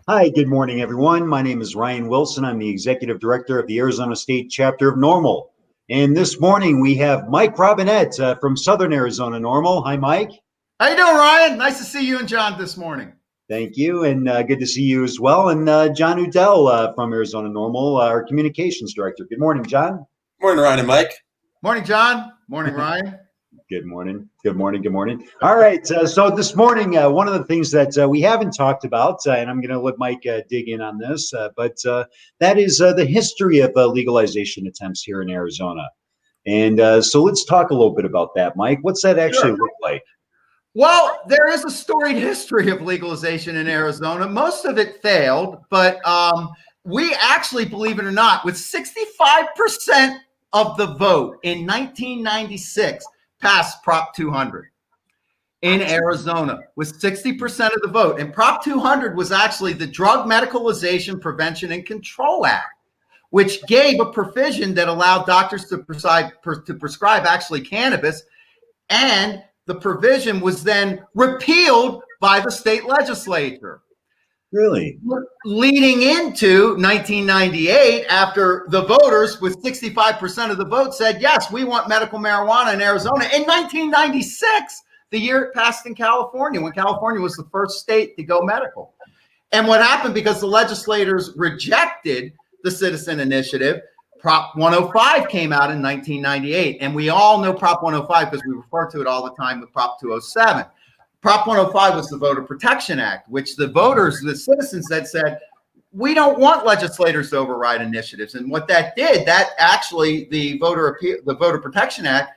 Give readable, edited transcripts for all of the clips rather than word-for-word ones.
Hi, good morning, everyone. My name is Ryan Wilson. I'm the Executive Director of the Arizona State Chapter of NORML. And this morning we have Mike Robinette from Southern Arizona NORML. Hi, Mike. How you doing, Ryan? Nice to see you and John this morning. Thank you, and good to see you as well. And John Udell from Arizona NORML, our Communications Director. Good morning, John. Morning, Ryan and Mike. Morning, John. Morning, Ryan. Good morning. Good morning. Good morning. All right. So this morning, one of the things that we haven't talked about, and I'm going to let Mike dig in on this, but that is the history of legalization attempts here in Arizona. And so let's talk a little bit about that, Mike. What's that actually look like? Well, there is a storied history of legalization in Arizona. Most of it failed, but we actually, believe it or not, with 65% of the vote in 1996, passed Prop 200 in Arizona with 60% of the vote. And Prop 200 was actually the Drug Medicalization Prevention and Control Act, which gave a provision that allowed doctors to prescribe actually cannabis. And the provision was then repealed by the state legislature. Really? Leading into 1998, after the voters with 65% of the vote said, yes, we want medical marijuana in Arizona. In 1996, the year it passed in California, when California was the first state to go medical. And what happened, because the legislators rejected the citizen initiative, Prop 105 came out in 1998. And we all know Prop 105 because we refer to it all the time with Prop 207. Prop 105 was the Voter Protection Act, which the voters, the citizens that said, we don't want legislators to override initiatives. And what that did, that actually the Voter Protection Act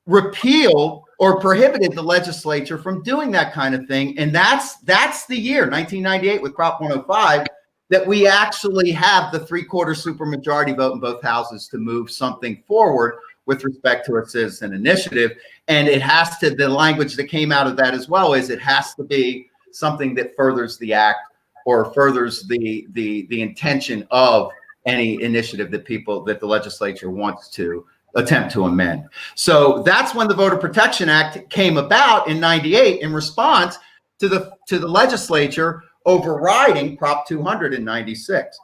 repealed or prohibited the legislature from doing that kind of thing. And that's the year, 1998, with Prop 105, that we actually have the 3/4 supermajority vote in both houses to move something forward with respect to a citizen initiative. And it has to, the language that came out of that as well is it has to be something that furthers the act or furthers the intention of any initiative that the legislature wants to attempt to amend. So that's when the Voter Protection Act came about in 98 in response to the legislature overriding Prop 200 in 96.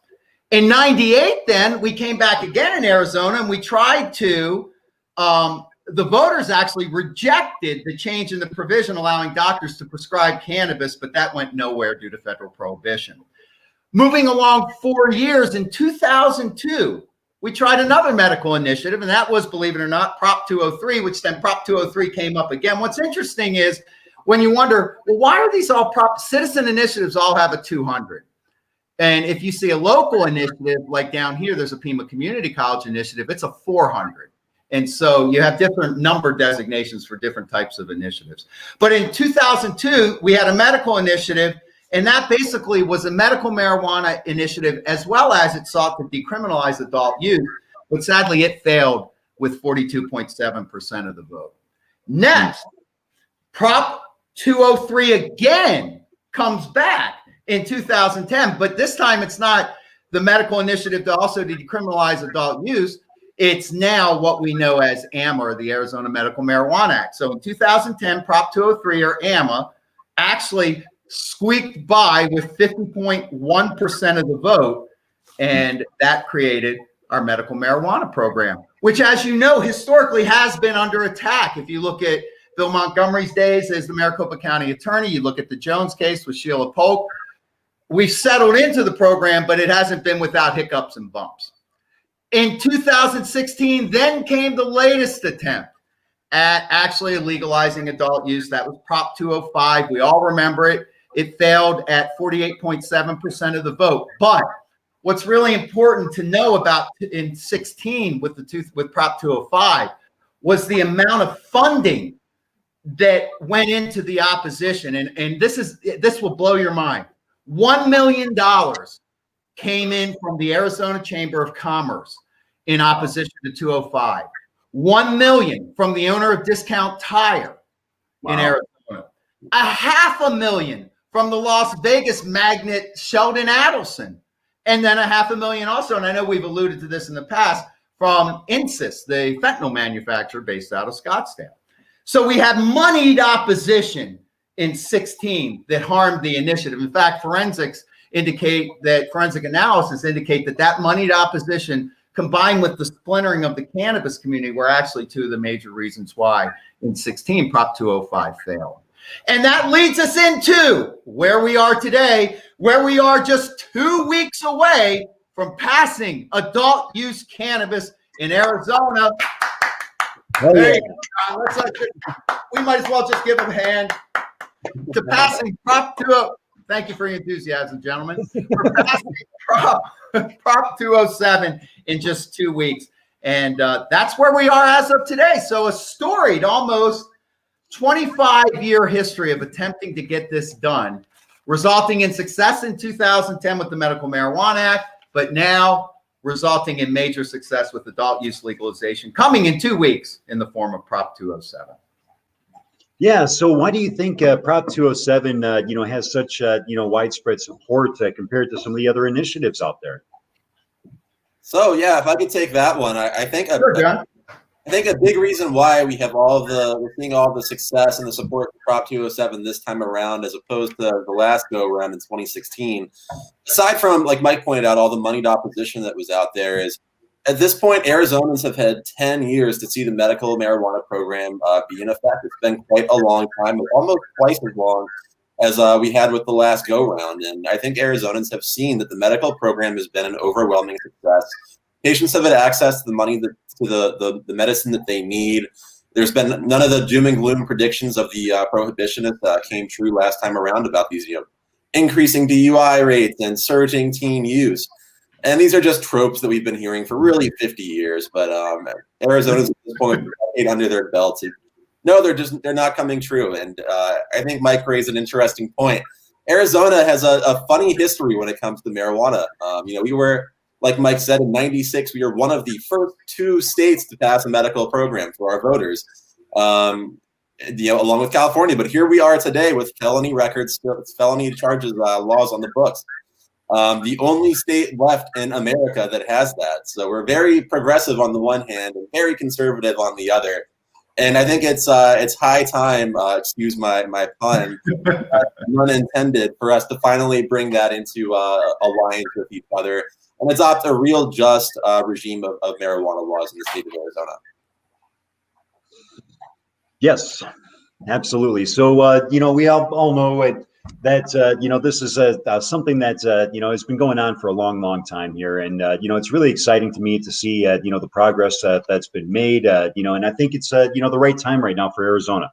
In 98, then we came back again in Arizona and we tried to, the voters actually rejected the change in the provision allowing doctors to prescribe cannabis, but that went nowhere due to federal prohibition. Moving along 4 years, in 2002, we tried another medical initiative, and that was, believe it or not, Prop 203, which then Prop 203 came up again. What's interesting is when you wonder, well, why are these all citizen initiatives all have a 200? And if you see a local initiative, like down here, there's a Pima Community College initiative, it's a 400. And so you have different number designations for different types of initiatives. But in 2002, we had a medical initiative, and that basically was a medical marijuana initiative, as well as it sought to decriminalize adult use. But sadly, it failed with 42.7% of the vote. Next, Prop 203 again comes back in 2010, but this time it's not the medical initiative to also decriminalize adult use. It's now what we know as AMA, or the Arizona Medical Marijuana Act. So in 2010, Prop 203, or AMA, actually squeaked by with 50.1% of the vote, and that created our medical marijuana program, which, as you know, historically has been under attack. If you look at Bill Montgomery's days as the Maricopa County attorney, you look at the Jones case with Sheila Polk, we've settled into the program, but it hasn't been without hiccups and bumps. In 2016, then came the latest attempt at actually legalizing adult use. That was Prop 205. We all remember it. It failed at 48.7% of the vote. But what's really important to know about in 16 with Prop 205 was the amount of funding that went into the opposition. And this will blow your mind. $1 million came in from the Arizona Chamber of Commerce in opposition to 205. $1 million from the owner of Discount Tire in Arizona. $500,000 from the Las Vegas magnate Sheldon Adelson. And then $500,000 also, and I know we've alluded to this in the past, from Insys, the fentanyl manufacturer based out of Scottsdale. So we had moneyed opposition in 16 that harmed the initiative. In fact, forensics indicate that forensic analysis indicate that moneyed opposition combined with the splintering of the cannabis community were actually two of the major reasons why in 16 Prop 205 failed. And that leads us into where we are today, where we are just 2 weeks away from passing adult use cannabis in Arizona. Oh, There yeah. you go. We might as well just give them a hand to passing Prop 20. Thank you for your enthusiasm, gentlemen. For passing Prop 207 in just 2 weeks. And that's where we are as of today. So a storied, almost 25-year history of attempting to get this done, resulting in success in 2010 with the Medical Marijuana Act, but now resulting in major success with adult use legalization coming in 2 weeks in the form of Prop 207. Yeah. So why do you think Prop 207, has such, widespread support compared to some of the other initiatives out there? So yeah, if I could take that one, I think Sure, John. I think a big reason why we're seeing all the success and the support for Prop 207 this time around, as opposed to the last go around in 2016, aside from, like Mike pointed out, all the moneyed opposition that was out there, is at this point, Arizonans have had 10 years to see the medical marijuana program be in effect. It's been quite a long time, almost twice as long as we had with the last go round. And I think Arizonans have seen that the medical program has been an overwhelming success. Patients have had access to the money, to the medicine that they need. There's been none of the doom and gloom predictions of the prohibitionists came true last time around about these, increasing DUI rates and surging teen use. And these are just tropes that we've been hearing for really 50 years. But Arizona's at this point with a decade under their belts. No, they're not coming true. And I think Mike raised an interesting point. Arizona has a funny history when it comes to marijuana. We were, like Mike said, in '96, we were one of the first 2 states to pass a medical program for our voters, along with California. But here we are today with felony records, felony charges, laws on the books. The only state left in America that has that. So we're very progressive on the one hand and very conservative on the other. And I think it's high time, excuse my pun, unintended, for us to finally bring that into alliance with each other and adopt a real just regime of marijuana laws in the state of Arizona. Yes, absolutely. So, we all know that this is something that has been going on for a long, long time here, and it's really exciting to me to see the progress that's been made. And I think it's the right time right now for Arizona.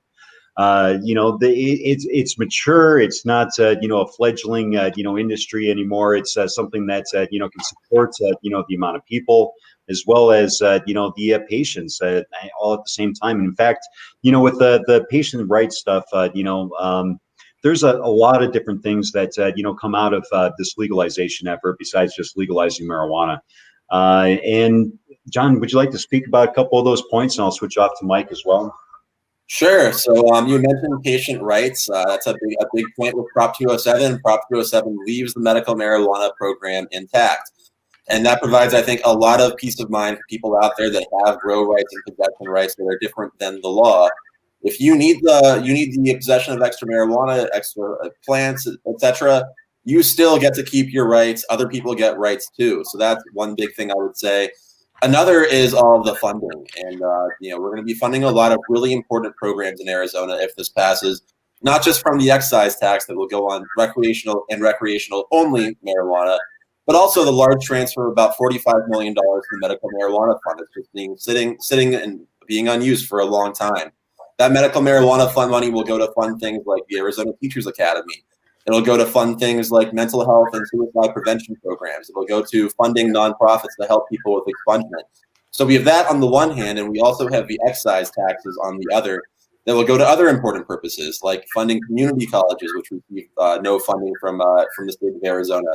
It's mature. It's not a fledgling industry anymore. It's something that can support the amount of people as well as the patients all at the same time. And in fact, with the patient rights stuff, there's a lot of different things that come out of this legalization effort besides just legalizing marijuana. And John, would you like to speak about a couple of those points, and I'll switch off to Mike as well? Sure. So you mentioned patient rights. That's a big point with Prop 207. Prop 207 leaves the medical marijuana program intact. And that provides, I think, a lot of peace of mind for people out there that have grow rights and possession rights that are different than the law. If you need the possession of extra marijuana, extra plants, etc., you still get to keep your rights. Other people get rights too. So that's one big thing I would say. Another is all of the funding, and we're going to be funding a lot of really important programs in Arizona if this passes. Not just from the excise tax that will go on recreational and recreational only marijuana, but also the large transfer of about $45 million from the medical marijuana fund. It's just being sitting and being unused for a long time. That medical marijuana fund money will go to fund things like the Arizona Teachers Academy. It'll go to fund things like mental health and suicide prevention programs. It'll go to funding nonprofits to help people with expungement. So we have that on the one hand, and we also have the excise taxes on the other that will go to other important purposes, like funding community colleges, which receive no funding from the state of Arizona.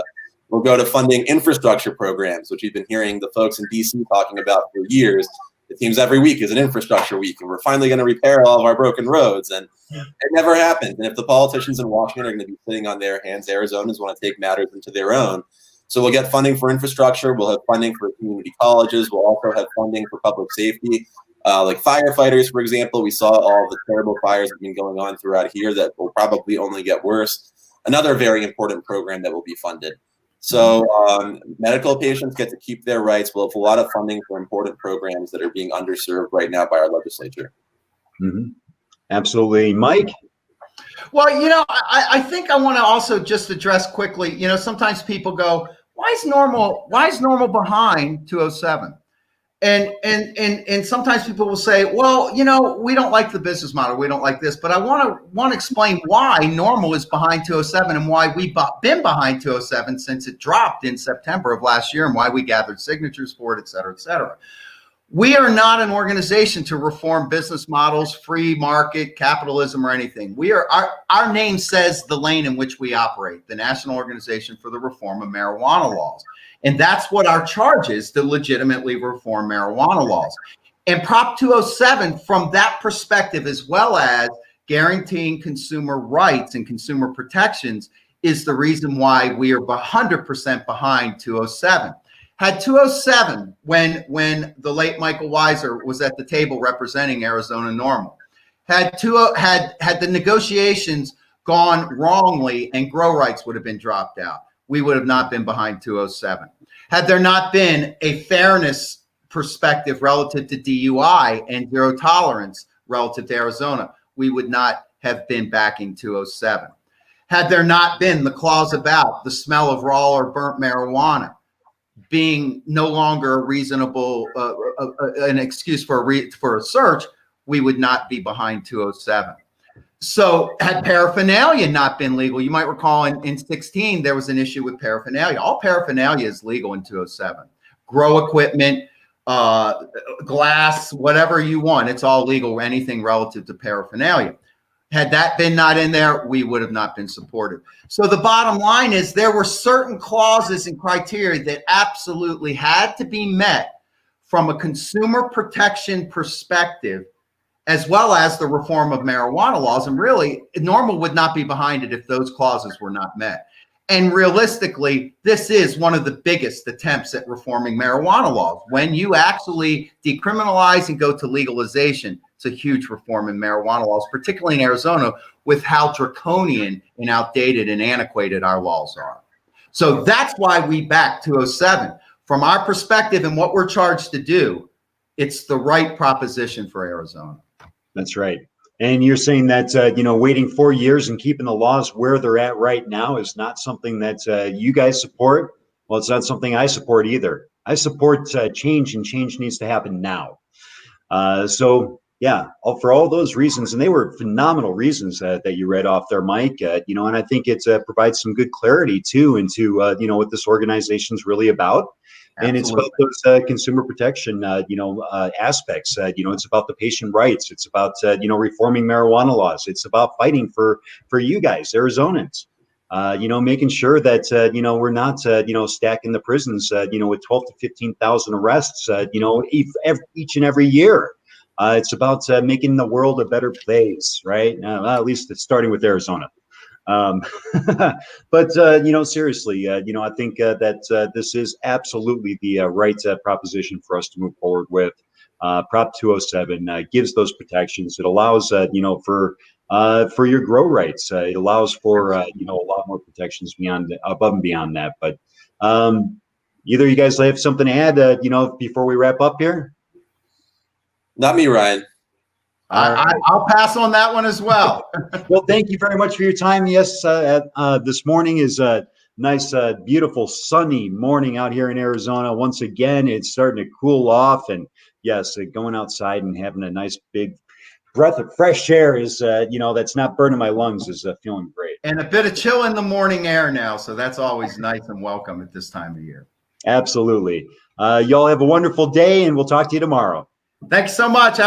We'll go to funding infrastructure programs, which we've been hearing the folks in DC talking about for years. It seems every week is an infrastructure week, and we're finally going to repair all of our broken roads. And it never happens. And if the politicians in Washington are going to be sitting on their hands, Arizonans want to take matters into their own. So we'll get funding for infrastructure. We'll have funding for community colleges. We'll also have funding for public safety, like firefighters, for example. We saw all the terrible fires that have been going on throughout here that will probably only get worse. another very important program that will be funded. So medical patients get to keep their rights. We'll have a lot of funding for important programs that are being underserved right now by our legislature. Mm-hmm. Absolutely. Mike? Well, I think I want to also just address quickly, sometimes people go, why is NORML behind 207? And sometimes people will say, well, we don't like the business model. We don't like this. But I want to explain why NORML is behind 207 and why we've been behind 207 since it dropped in September of last year and why we gathered signatures for it, et cetera, et cetera. We are not an organization to reform business models, free market, capitalism, or anything. Our name says the lane in which we operate, the National Organization for the Reform of Marijuana Laws. And that's what our charge is, to legitimately reform marijuana laws. And Prop 207, from that perspective, as well as guaranteeing consumer rights and consumer protections, is the reason why we are 100% behind 207. Had 207, when the late Michael Weiser was at the table representing Arizona NORML, had the negotiations gone wrongly and grow rights would have been dropped out, we would have not been behind 207. Had there not been a fairness perspective relative to DUI and zero tolerance relative to Arizona, we would not have been backing 207. Had there not been the clause about the smell of raw or burnt marijuana being no longer a reasonable an excuse for a search, we would not be behind 207. So had paraphernalia not been legal, you might recall in 16 there was an issue with paraphernalia. All paraphernalia is legal in 207. Grow equipment, glass, whatever you want, it's all legal. Anything relative to paraphernalia. Had that been not in there, we would have not been supported. So the bottom line is there were certain clauses and criteria that absolutely had to be met from a consumer protection perspective, as well as the reform of marijuana laws. And really, NORML would not be behind it if those clauses were not met. And realistically, this is one of the biggest attempts at reforming marijuana laws. When you actually decriminalize and go to legalization, it's a huge reform in marijuana laws, particularly in Arizona, with how draconian and outdated and antiquated our laws are. So that's why we back 207. From our perspective and what we're charged to do, it's the right proposition for Arizona. That's right. And you're saying that, waiting 4 years and keeping the laws where they're at right now is not something that you guys support? Well, it's not something I support either. I support change, and change needs to happen now. Yeah, for all those reasons, and they were phenomenal reasons that you read off there, Mike, and I think it provides some good clarity too into, what this organization is really about. And it's about those consumer protection, aspects. It's about the patient rights. It's about, reforming marijuana laws. It's about fighting for you guys, Arizonans. Making sure that, we're not, stacking the prisons, with 12 to 15,000 arrests, each and every year. It's about making the world a better place, right? At least it's starting with Arizona. But seriously, I think that this is absolutely the right proposition for us to move forward with. Prop 207 gives those protections. It allows, for your grow rights. It allows for, a lot more protections above and beyond that. But either you guys have something to add, before we wrap up here? Not me, Ryan. I'll pass on that one as well. Well, thank you very much for your time. Yes, this morning is a nice, beautiful, sunny morning out here in Arizona. Once again, it's starting to cool off. And yes, going outside and having a nice big breath of fresh air is, that's not burning my lungs, is feeling great. And a bit of chill in the morning air now. So that's always nice and welcome at this time of year. Absolutely. Y'all have a wonderful day, and we'll talk to you tomorrow. Thanks so much. Have a